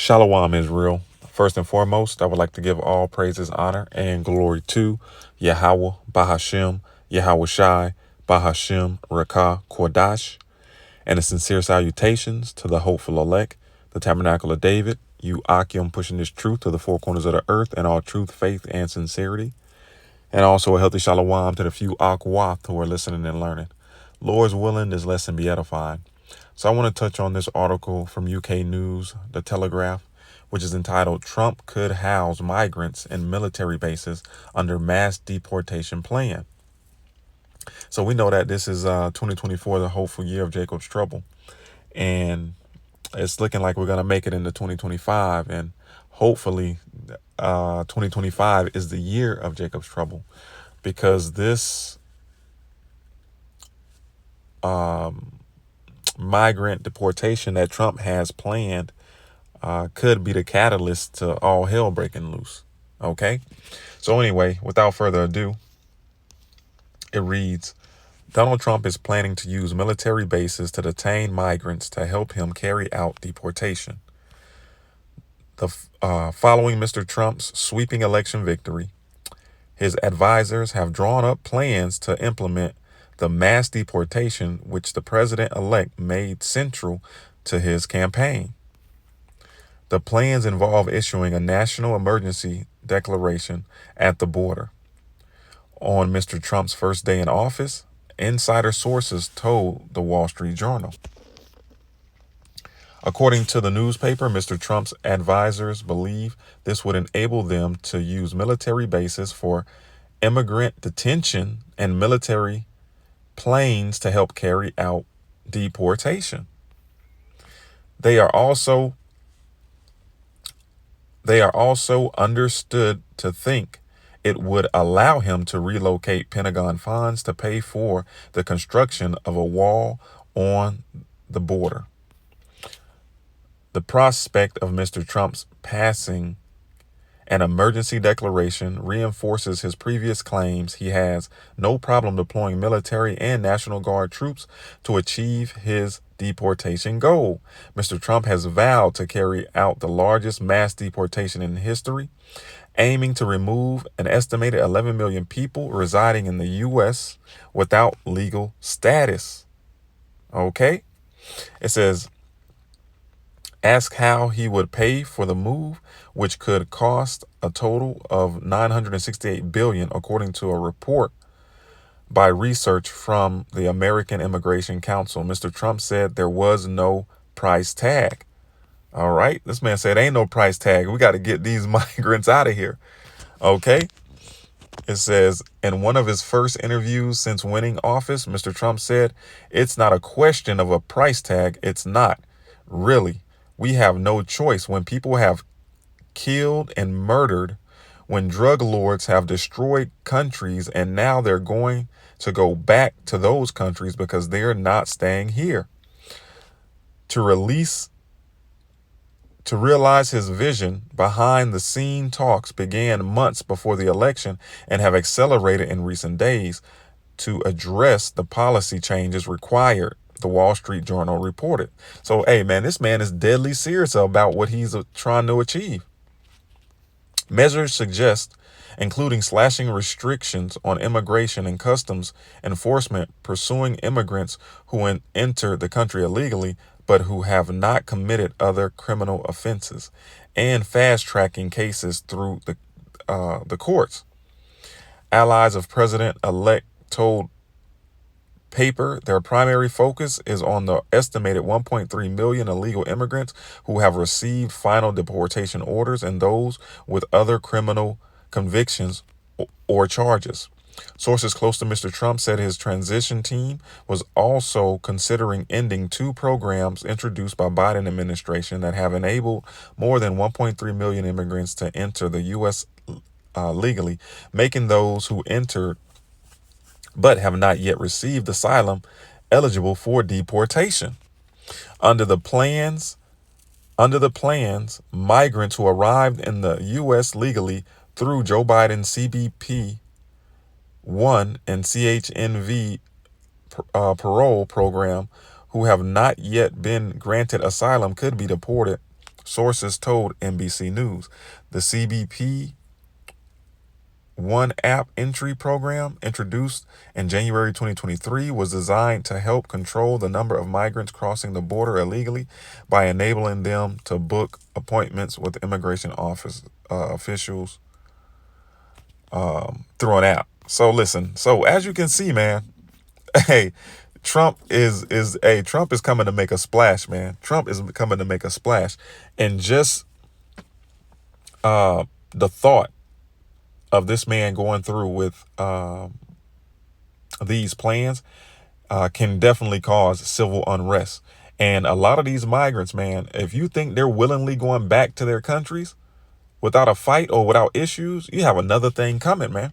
Shalom, Israel. First and foremost, I would like to give all praises, honor, and glory to Yahweh, Bahashem, Yahweh Shai, Bahashem, Rakah, Kodash, and a sincere salutations to the hopeful elect, the Tabernacle of David, you Akim pushing this truth to the four corners of the earth and all truth, faith, and sincerity. And also a healthy shalom to the few Akwath who are listening and learning. Lord's willing, this lesson be edifying. So I want to touch on this article from UK News, The Telegraph, which is entitled, Trump Could House Migrants in Military Bases Under Mass Deportation Plan. So we know that this is 2024, the hopeful year of Jacob's trouble. And it's looking like we're going to make it into 2025. And hopefully 2025 is the year of Jacob's trouble, because this migrant deportation that Trump has planned could be the catalyst to all hell breaking loose. Okay. So anyway, without further ado, it reads, Donald Trump is planning to use military bases to detain migrants to help him carry out deportation. Following Mr. Trump's sweeping election victory, his advisors have drawn up plans to implement the mass deportation which the president-elect made central to his campaign. The plans involve issuing a national emergency declaration at the border. On Mr. Trump's first day in office, insider sources told the Wall Street Journal. According to the newspaper, Mr. Trump's advisors believe this would enable them to use military bases for immigrant detention and military planes to help carry out deportation. They are also understood to think it would allow him to relocate Pentagon funds to pay for the construction of a wall on the border. The prospect of Mr. Trump's passing an emergency declaration reinforces his previous claims he has no problem deploying military and National Guard troops to achieve his deportation goal. Mr. Trump has vowed to carry out the largest mass deportation in history, aiming to remove an estimated 11 million people residing in the U.S. without legal status. Okay? It says, ask how he would pay for the move, which could cost a total of $968 billion, according to a report by research from the American Immigration Council. Mr. Trump said there was no price tag. All right. This man said ain't no price tag. We got to get these migrants out of here. Okay. It says, in one of his first interviews since winning office, Mr. Trump said, it's not a question of a price tag. It's not. Really. We have no choice. When people have killed and murdered, when drug lords have destroyed countries, and now they're going to go back to those countries because they're not staying here. To realize his vision, behind the scene talks began months before the election and have accelerated in recent days to address the policy changes required, the Wall Street Journal reported. So, hey, man, this man is deadly serious about what he's trying to achieve. Measures suggest, including slashing restrictions on immigration and customs enforcement, pursuing immigrants who enter the country illegally but who have not committed other criminal offenses, and fast-tracking cases through the courts. Allies of President-elect told paper their primary focus is on the estimated 1.3 million illegal immigrants who have received final deportation orders and those with other criminal convictions or charges. Sources close to Mr. Trump said his transition team was also considering ending two programs introduced by Biden administration that have enabled more than 1.3 million immigrants to enter the U.S. Legally, making those who entered but have not yet received asylum eligible for deportation. Under the plans, migrants who arrived in the U.S. legally through Joe Biden's CBP 1 and CHNV parole program who have not yet been granted asylum could be deported Sources told NBC News. The CBP One App Entry program, introduced in January 2023, was designed to help control the number of migrants crossing the border illegally by enabling them to book appointments with immigration office officials through an app. So listen, so as you can see, man, hey, Trump is coming to make a splash, man. Trump is coming to make a splash. And just the thought of this man going through with these plans can definitely cause civil unrest. And a lot of these migrants, man, if you think they're willingly going back to their countries without a fight or without issues, you have another thing coming, man.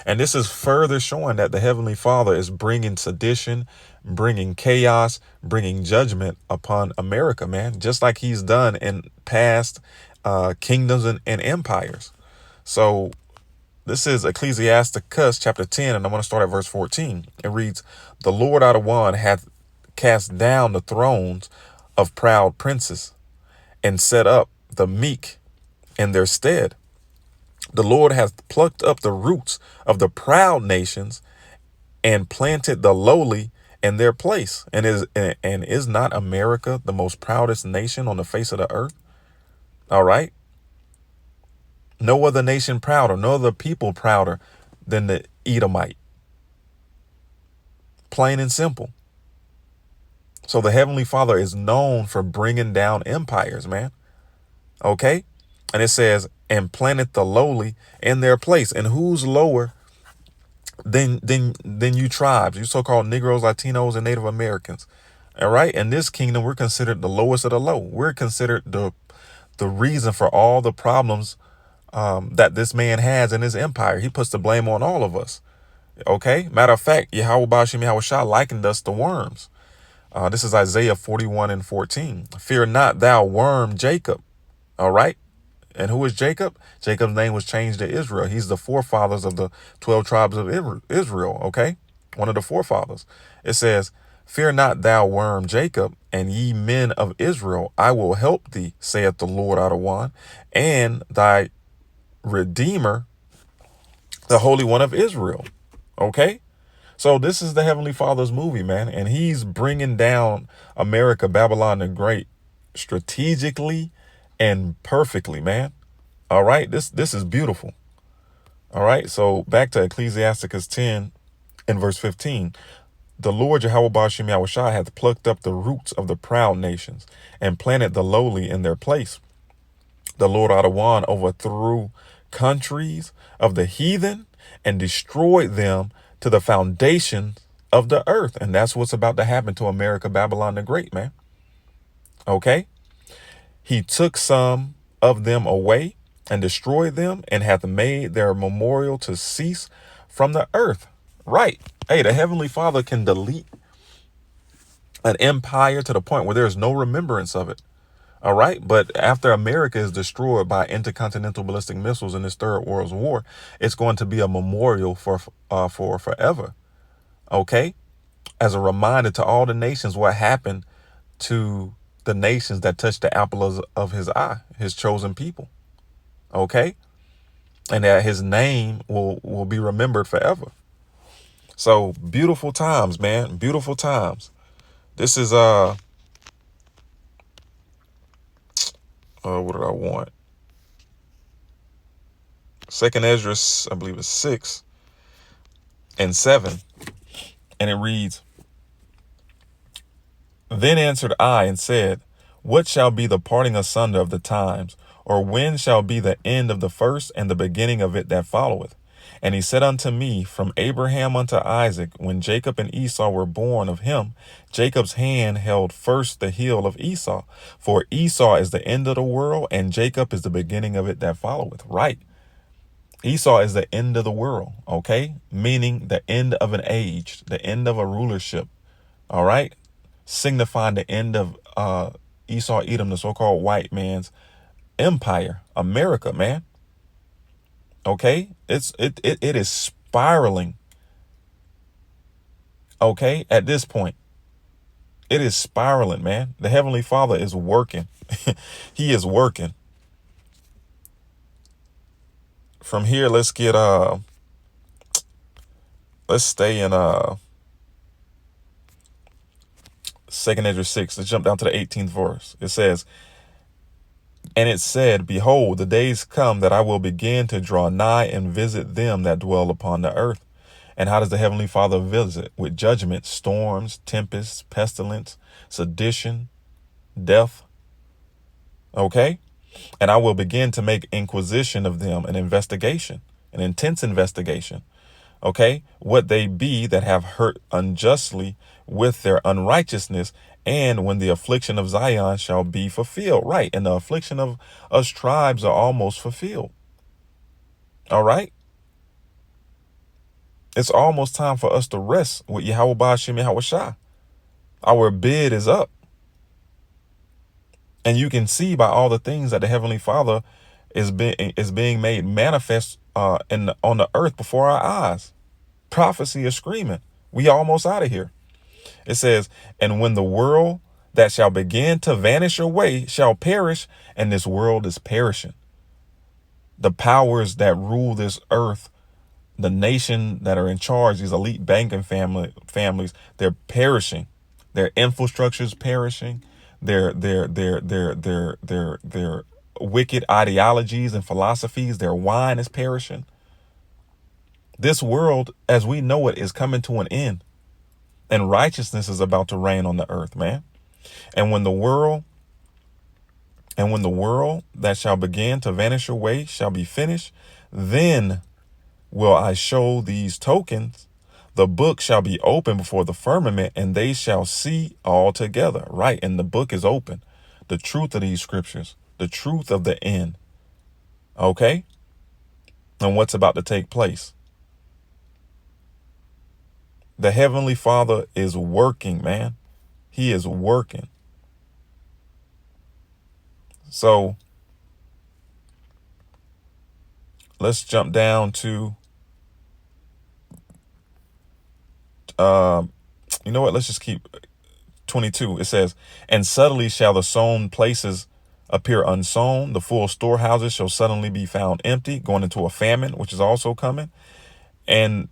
And this is further showing that the Heavenly Father is bringing sedition, bringing chaos, bringing judgment upon America, man, just like he's done in past kingdoms and empires. So this is Ecclesiasticus chapter 10, and I'm going to start at verse 14. It reads, "The Lord out of one hath cast down the thrones of proud princes and set up the meek in their stead. The Lord hath plucked up the roots of the proud nations and planted the lowly in their place." And is not America the most proudest nation on the face of the earth? All right. No other nation prouder, no other people prouder than the Edomite. Plain and simple. So the Heavenly Father is known for bringing down empires, man. Okay. And it says, and planted the lowly in their place. And who's lower than you tribes, you so-called Negroes, Latinos, and Native Americans? All right. In this kingdom, we're considered the lowest of the low. We're considered the reason for all the problems that this man has in his empire. He puts the blame on all of us. Okay. Matter of fact, Yahweh Bashim Yahushua likened us to worms. This is Isaiah 41 and 14. "Fear not, thou worm Jacob." All right. And who is Jacob? Jacob's name was changed to Israel. He's the forefathers of the 12 tribes of Israel. Okay. One of the forefathers. It says, "Fear not, thou worm Jacob, and ye men of Israel, I will help thee, saith the Lord out of one, and thy Redeemer, the Holy One of Israel." Okay. So this is the Heavenly Father's movie, man. And he's bringing down America, Babylon the Great, strategically and perfectly, man. All right. This is beautiful. All right. So back to Ecclesiasticus 10 and verse 15. "The Lord Yahweh Bashim Yahushua hath plucked up the roots of the proud nations and planted the lowly in their place. The Lord Adawan overthrew countries of the heathen and destroyed them to the foundation of the earth." And that's what's about to happen to America, Babylon the Great, man. Okay. "He took some of them away and destroyed them, and hath made their memorial to cease from the earth." Right. Hey, the Heavenly Father can delete an empire to the point where there's no remembrance of it. All right. But after America is destroyed by intercontinental ballistic missiles in this Third World War, it's going to be a memorial for forever. Okay. As a reminder to all the nations what happened to the nations that touched the apple of his eye, his chosen people. Okay. And that his name will be remembered forever. So beautiful times, man. Beautiful times. This is what did I want? Second Ezra, I believe it's 6 and 7. And it reads, "Then answered I and said, What shall be the parting asunder of the times? Or when shall be the end of the first and the beginning of it that followeth? And he said unto me, From Abraham unto Isaac, when Jacob and Esau were born of him, Jacob's hand held first the heel of Esau. For Esau is the end of the world, and Jacob is the beginning of it that followeth." Right. Esau is the end of the world. Okay. Meaning the end of an age, the end of a rulership. All right. Signifying the end of Esau, Edom, the so-called white man's empire, America, man. Okay. It is spiraling. Okay. At this point, It is spiraling, man. The Heavenly Father is working. He is working. From here, let's stay in 2nd Ezra 6. Let's jump down to the 18th verse. It says, and it said, behold, the days come that I will begin to draw nigh and visit them that dwell upon the earth. And how does the Heavenly Father visit? With judgment, storms, tempests, pestilence, sedition, death. Okay? And I will begin to make inquisition of them, an investigation, an intense investigation. Okay? What they be that have hurt unjustly with their unrighteousness, and when the affliction of Zion shall be fulfilled. Right. And the affliction of us tribes are almost fulfilled. All right. It's almost time for us to rest with Yahweh Ba'ashim Yahushua. Our bid is up. And you can see by all the things that the Heavenly Father is being made manifest on the earth before our eyes. Prophecy is screaming. We almost out of here. It says, and when the world that shall begin to vanish away shall perish, and this world is perishing. The powers that rule this earth, the nation that are in charge, these elite banking families, they're perishing. Their infrastructure is perishing. Their wicked ideologies and philosophies, their wine is perishing. This world, as we know it, is coming to an end. And righteousness is about to reign on the earth, man. And when the world that shall begin to vanish away shall be finished, then will I show these tokens. The book shall be open before the firmament, and they shall see all together. Right. And the book is open. The truth of these scriptures, the truth of the end. Okay. And what's about to take place. The Heavenly Father is working, man. He is working. So let's jump down to, you know what? Let's just keep 22. It says, and suddenly shall the sown places appear unsown. The full storehouses shall suddenly be found empty, going into a famine, which is also coming. And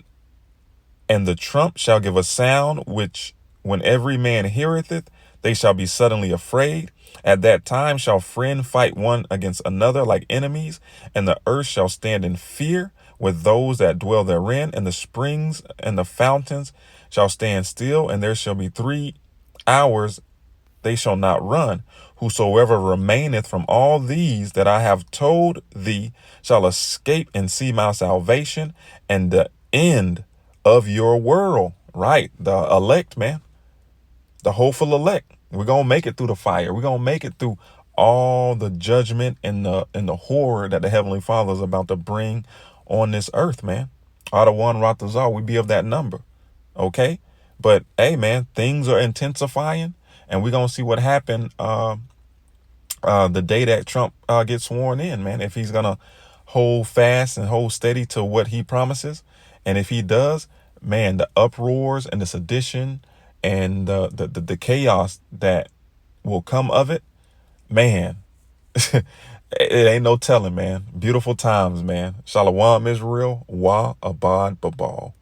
the trump shall give a sound, which when every man heareth it, they shall be suddenly afraid. At that time shall friend fight one against another like enemies, and the earth shall stand in fear with those that dwell therein, and the springs and the fountains shall stand still, and there shall be 3 hours they shall not run. Whosoever remaineth from all these that I have told thee shall escape and see my salvation and the end of your world. Right. The elect, man. The hopeful elect. We're going to make it through the fire. We're going to make it through all the judgment and the horror that the Heavenly Father is about to bring on this earth, man. Adawan Ratazar, we be of that number. Okay. But hey, man, things are intensifying, and we're going to see what happened the day that Trump gets sworn in, man. If he's going to hold fast and hold steady to what he promises. And if he does, man, the uproars and the sedition and the chaos that will come of it, man, it ain't no telling, man. Beautiful times, man. Shalom, Israel. Wa abad babal.